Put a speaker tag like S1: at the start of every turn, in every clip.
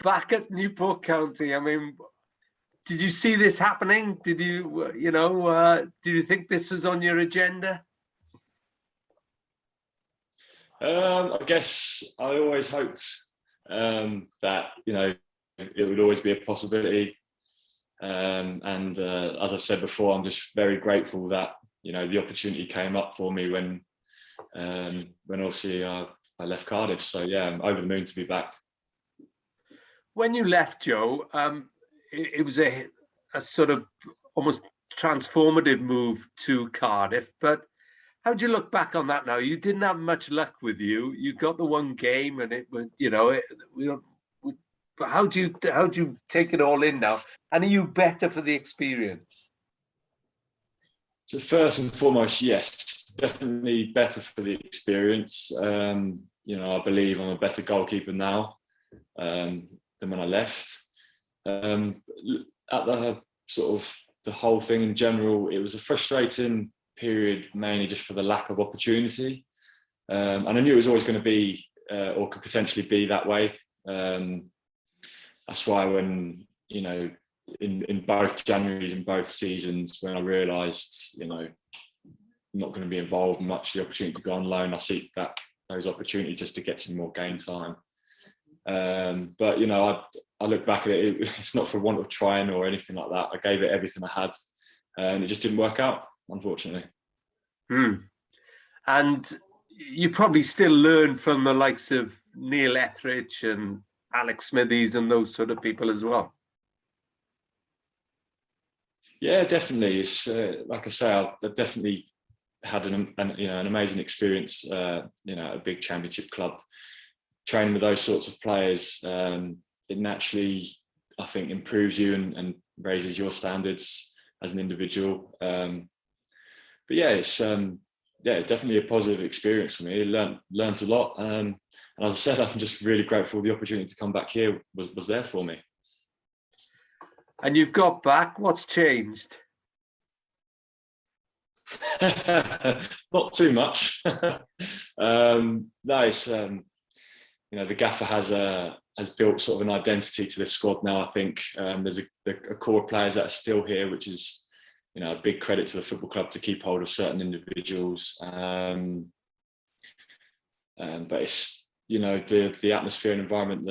S1: back at Newport County, I mean, did you see this happening? Did you, did you think this was on your agenda?
S2: I guess I always hoped that, it would always be a possibility. And as I've said before, I'm just very grateful that, the opportunity came up for me when obviously I left Cardiff. So yeah, I'm over the moon to be back.
S1: When you left, Joe, it was a sort of almost transformative move to Cardiff. But how do you look back on that now? You didn't have much luck with you. You got the one game, and it was, but how do you take it all in now? And are you better for the experience?
S2: So first and foremost, yes, definitely better for the experience. I believe I'm a better goalkeeper now than when I left. At the sort of the whole thing in general, it was a frustrating period, mainly just for the lack of opportunity. And I knew it was always going to be, or could potentially be that way. That's why when, in both Januaries and both seasons, when I realised, I'm not going to be involved much, the opportunity to go on loan, I seek those opportunities just to get some more game time. But I look back at it, it's not for want of trying or anything like that. I gave it everything I had, and it just didn't work out, unfortunately.
S1: And you probably still learn from the likes of Neil Etheridge and Alex Smithies and those sort of people as well.
S2: Yeah, definitely. It's like I say, I've definitely had an amazing experience. At a big championship club, training with those sorts of players. It naturally, I think, improves you and raises your standards as an individual. But yeah, it's definitely a positive experience for me. Learned a lot, and as I said, I'm just really grateful the opportunity to come back here was there for me.
S1: And you've got back. What's changed?
S2: Not too much. Nice. The gaffer has built sort of an identity to the squad now. I think there's a core of players that are still here, which is a big credit to the football club to keep hold of certain individuals. But it's the atmosphere and environment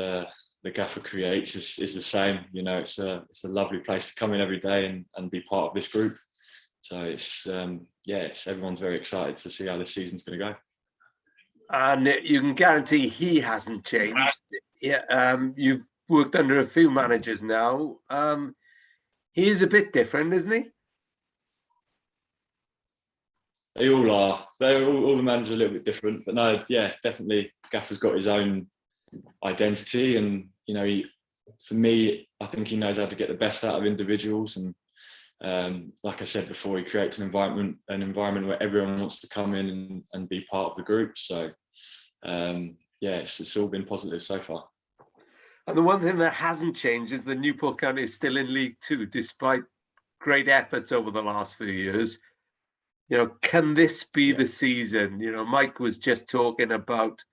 S2: the gaffer creates is the same. It's a lovely place to come in every day and be part of this group. So it's everyone's very excited to see how this season's going to go.
S1: And you can guarantee he hasn't changed. You've worked under a few managers now. He is a bit different, isn't he?
S2: They all are. All the managers are a little bit different, but no, yeah, definitely. Gaffer's got his own identity, and for me, I think he knows how to get the best out of individuals. And like I said before, he creates an environment where everyone wants to come in and be part of the group. So it's all been positive so far.
S1: And the one thing that hasn't changed is the Newport County is still in League Two, despite great efforts over the last few years. Can this be the season? Mike was just talking about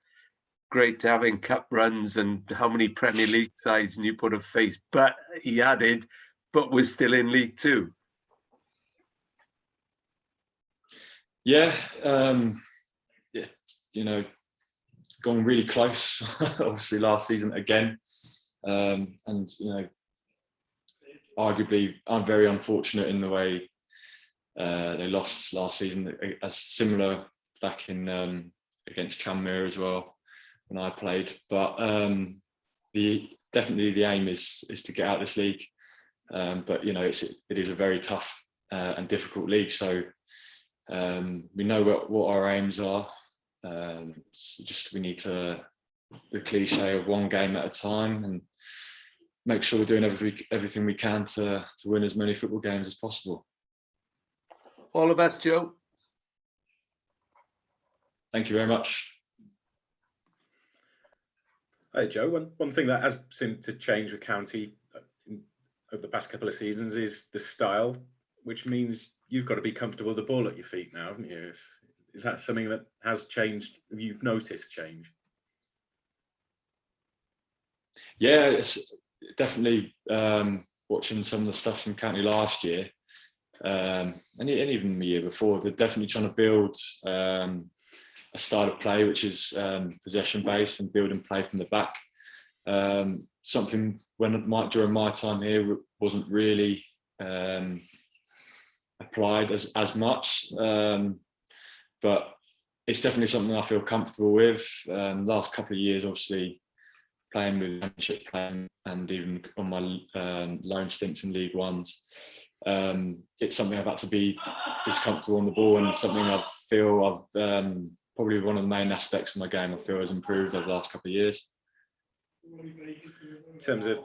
S1: great having cup runs and how many Premier League sides Newport have faced, but he added, but we're still in League Two.
S2: Yeah, gone really close, obviously last season again. And, arguably I'm very unfortunate in the way they lost last season, a similar back in against Tranmere as well when I played. But definitely the aim is to get out of this league. But it is a very tough and difficult league. So we know what our aims are. We need the cliche of one game at a time and make sure we're doing everything we can to win as many football games as possible.
S1: All the best, Joe.
S2: Thank you very much.
S3: Hey, Joe. One thing that has seemed to change with County over the past couple of seasons is the style, which means you've got to be comfortable with the ball at your feet now, haven't you? Is that something that has changed? Have you noticed change?
S2: Yeah, it's definitely watching some of the stuff from County last year, and even the year before. They're definitely trying to build a style of play which is possession based and build and play from the back. Something during my time here wasn't really applied as much, but it's definitely something I feel comfortable with. Last couple of years, obviously, playing with Championship playing and even on my loan stints in League Ones, it's something I've had to be as comfortable on the ball, and something I feel I've probably one of the main aspects of my game I feel has improved over the last couple of years.
S3: In terms of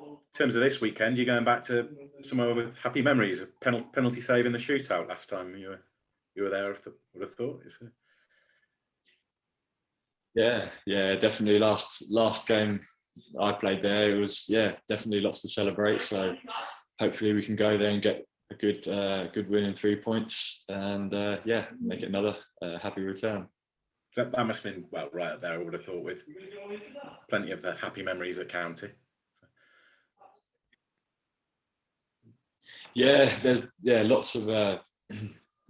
S3: this weekend, you're going back to somewhere with happy memories. A penalty save in the shootout last time you were there. I would have thought. Is it?
S2: Yeah, definitely. Last game I played there, it was definitely lots to celebrate. So hopefully we can go there and get a good win in 3 points, and make it another happy return.
S3: That must have been right up there. I would have thought, with plenty of the happy memories at County. Yeah,
S2: there's lots of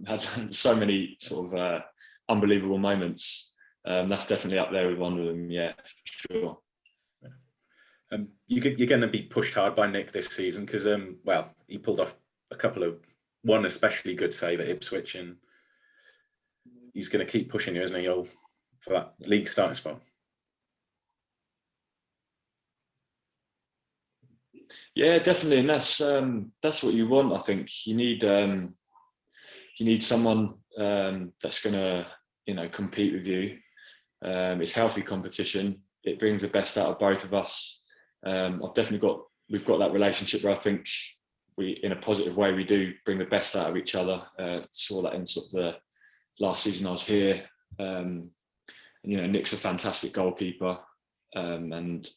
S2: had so many sort of unbelievable moments. That's definitely up there with one of them. Yeah, for sure.
S3: You're going to be pushed hard by Nick this season because he pulled off one especially good save at Ipswich, and he's going to keep pushing you, isn't he, for that league starting spot?
S2: Yeah, definitely, and that's what you want. I think you need someone that's going to compete with you. It's healthy competition. It brings the best out of both of us. We've got that relationship where I think in a positive way, we do bring the best out of each other. Saw that in sort of the last season I was here. Nick's a fantastic goalkeeper, and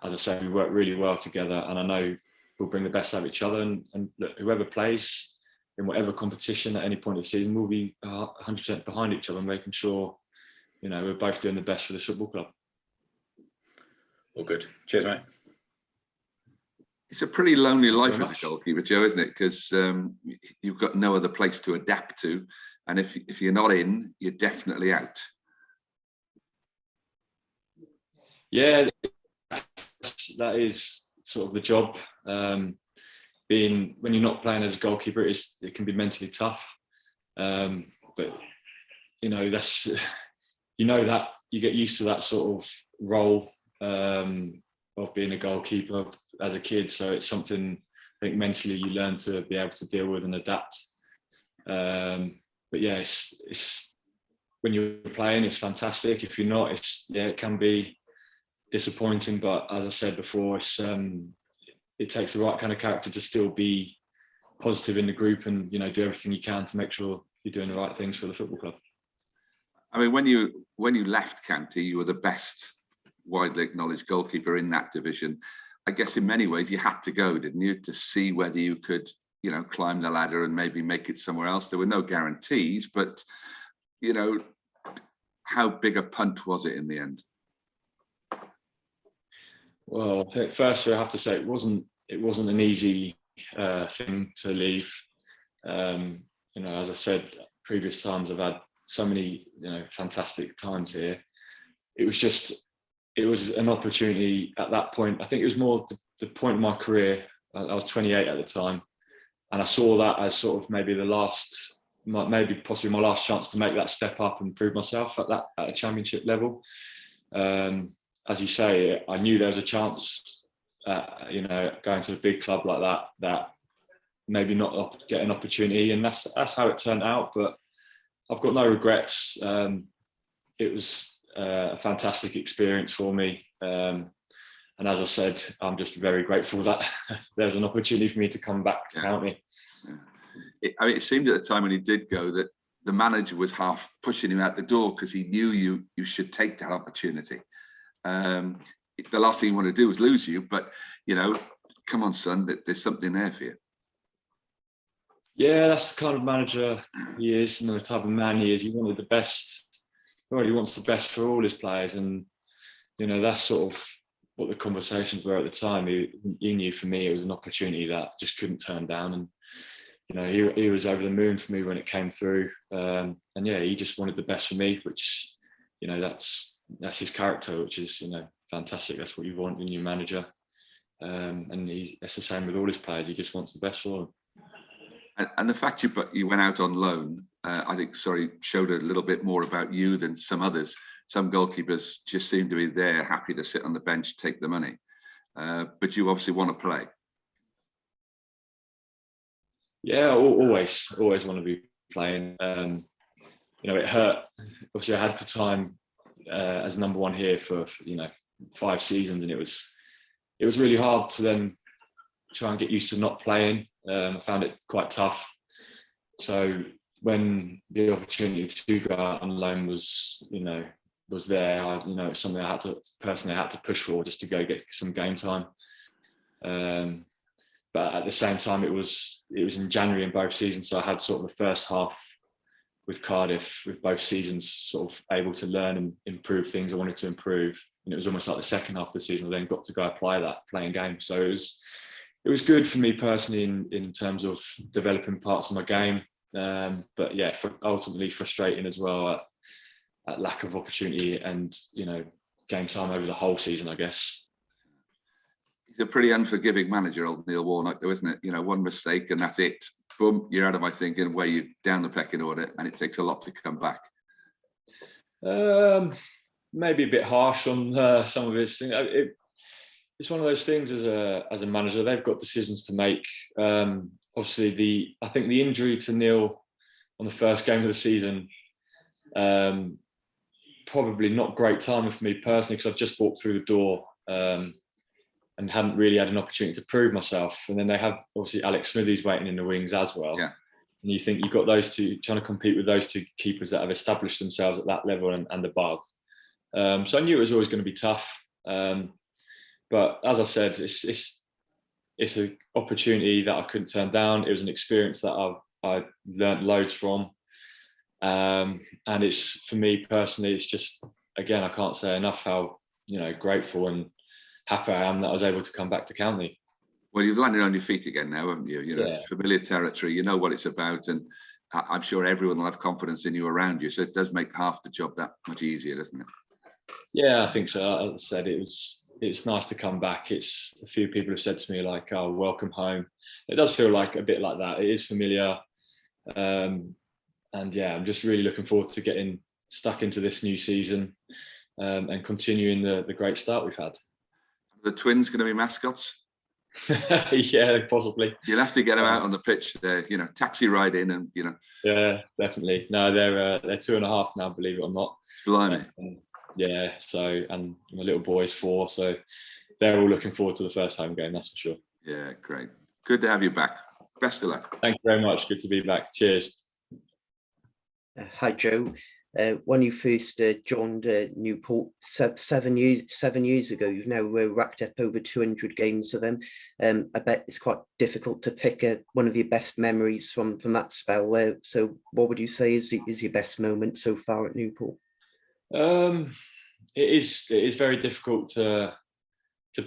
S2: as I say, we work really well together, and I know we'll bring the best out of each other, and look, whoever plays in whatever competition at any point of the season, we'll be 100% behind each other, making sure we're both doing the best for this football club. All
S3: good. Cheers, mate.
S4: It's a pretty lonely life as a goalkeeper, Joe, isn't it? Because you've got no other place to adapt to, and if you're not in, you're definitely out.
S2: Yeah, that is sort of the job. When you're not playing as a goalkeeper, it can be mentally tough. But that's that you get used to that sort of role of being a goalkeeper as a kid. So it's something I think mentally you learn to be able to deal with and adapt. But yeah, it's when you're playing, it's fantastic. If you're not, it can be disappointing. But as I said before, it takes the right kind of character to still be positive in the group and do everything you can to make sure you're doing the right things for the football club.
S4: I mean, when you left County, you were the best widely acknowledged goalkeeper in that division. I guess in many ways you had to go, didn't you, to see whether you could, climb the ladder and maybe make it somewhere else. There were no guarantees, but how big a punt was it in the end?
S2: Well, firstly, I have to say it wasn't an easy thing to leave. As I said, previous times I've had so many fantastic times here. It was an opportunity at that point. I think it was more the point of my career. I was 28 at the time, and I saw that as sort of maybe possibly my last chance to make that step up and prove myself at a championship level. As you say, I knew there was a chance, going to a big club like that maybe not get an opportunity, and that's how it turned out. But I've got no regrets. It was a fantastic experience for me, and as I said, I'm just very grateful that there's an opportunity for me to come back to County.
S4: It seemed at the time when he did go that the manager was half pushing him out the door because he knew you should take that opportunity. The last thing you want to do is lose you, but come on, son, there's something there for you.
S2: Yeah, that's the kind of manager he is, and the type of man he is. He wanted the best. Well, he wants the best for all his players, and that's sort of what the conversations were at the time, he knew for me it was an opportunity that just couldn't turn down. And you know, he was over the moon for me when it came through. And yeah, he just wanted the best for me, which, you know, that's his character, which is, you know, fantastic. That's what you want in your manager. And it's the same with all his players. He just wants the best for them.
S4: And the fact you went out on loan, I think, showed a little bit more about you than some others. Some goalkeepers just seem to be there, happy to sit on the bench, take the money. But you obviously want to play.
S2: Yeah, always want to be playing. You know, it hurt. Obviously, I had the time as number one here for you know 5 seasons, and it was really hard to then try and get used to not playing. I found it quite tough. So when the opportunity to go out on loan was there, you know, it's something I had to push for, just to go get some game time. But at the same time, it was in January in both seasons, so I had sort of the first half with Cardiff, with both seasons, sort of able to learn and improve things I wanted to improve. And it was almost like the second half of the season I then got to go apply that playing game. So it was good for me personally in terms of developing parts of my game. But yeah, ultimately frustrating as well at lack of opportunity and, you know, game time over the whole season, I guess.
S4: He's a pretty unforgiving manager, old Neil Warnock, though, isn't it? You know, one mistake and that's it. Boom, you're out of my thinking, where you down the pecking order, and it takes a lot to come back.
S2: Maybe a bit harsh on some of his things. It's one of those things as a manager, they've got decisions to make. Obviously, I think the injury to Neil on the first game of the season, probably not great timing for me personally, because I've just walked through the door and hadn't really had an opportunity to prove myself. And then they have obviously Alex Smithies waiting in the wings as well. Yeah. And you think you've got those two, trying to compete with those two keepers that have established themselves at that level and above. So I knew it was always going to be tough. But as I said, it's an opportunity that I couldn't turn down. It was an experience that I learned loads from. And it's, for me personally, it's just, again, I can't say enough how, you know, grateful and happy I am that I was able to come back to County.
S4: Well, you've landed on your feet again now, haven't you? You know, It's familiar territory. You know what it's about, and I'm sure everyone will have confidence in you around you. So it does make half the job that much easier, doesn't it?
S2: Yeah, I think so. As I said, it's nice to come back. It's a few people have said to me like, "Oh, welcome home." It does feel like a bit like that. It is familiar, and yeah, I'm just really looking forward to getting stuck into this new season and continuing the great start we've had.
S4: The twins going to be mascots?
S2: Yeah, possibly.
S4: You'll have to get them out on the pitch. You know, taxi ride in, and you know.
S2: Yeah, definitely. No, they're 2.5 now, believe it or not.
S4: Blimey.
S2: Yeah. So, and my little boy's 4, so they're all looking forward to the first home game. That's for sure.
S4: Yeah, great. Good to have you back. Best of luck.
S2: Thank you very much. Good to be back. Cheers.
S5: Hi, Joe. When you first joined Newport 7 years ago, you've now racked up over 200 games of them. I bet it's quite difficult to pick one of your best memories from that spell. So what would you say is your best moment so far at Newport?
S2: It is very difficult to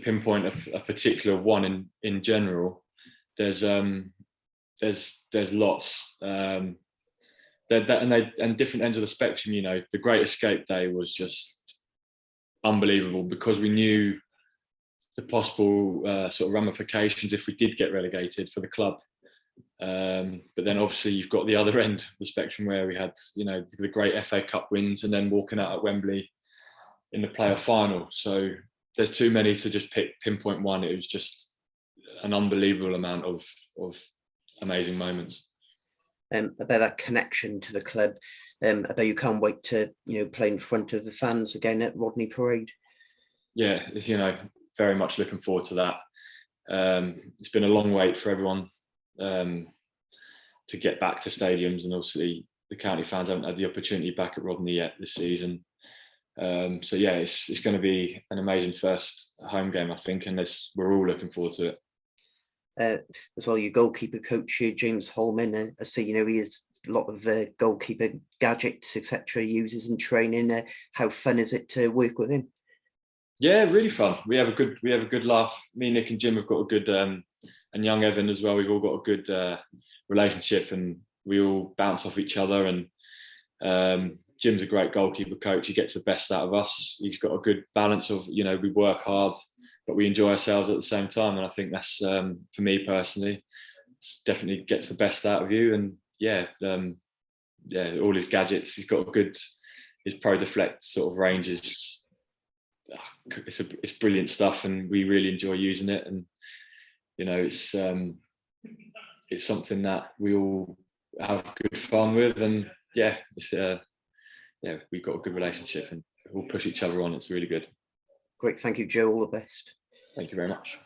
S2: pinpoint a particular one in general. There's lots. And different ends of the spectrum. You know, the Great Escape Day was just unbelievable, because we knew the possible sort of ramifications if we did get relegated for the club. But then obviously you've got the other end of the spectrum where we had, you know, the great FA Cup wins and then walking out at Wembley in the playoff final. So there's too many to just pinpoint one. It was just an unbelievable amount of amazing moments.
S5: About that connection to the club, about you can't wait to, you know, play in front of the fans again at Rodney Parade.
S2: Yeah, you know, very much looking forward to that. It's been a long wait for everyone to get back to stadiums, and obviously the County fans haven't had the opportunity back at Rodney yet this season. So yeah, it's going to be an amazing first home game, I think, and we're all looking forward to it.
S5: As well, your goalkeeper coach, James Holman, I see, you know, he has a lot of goalkeeper gadgets, etc. he uses in training. How fun is it to work with him?
S2: Yeah, really fun. We have a good laugh. Me, Nick, and Jim have got a good, and young Evan as well. We've all got a good relationship, and we all bounce off each other. And Jim's a great goalkeeper coach. He gets the best out of us. He's got a good balance of, you know, we work hard, but we enjoy ourselves at the same time. And I think that's, for me personally, definitely gets the best out of you. And yeah, all his gadgets. He's got a good, his Pro Deflect sort of range is. It's brilliant stuff, and we really enjoy using it. And you know, it's something that we all have good fun with. And yeah, we've got a good relationship, and we'll push each other on. It's really good.
S5: Great, thank you, Joe. All the best.
S2: Thank you very much.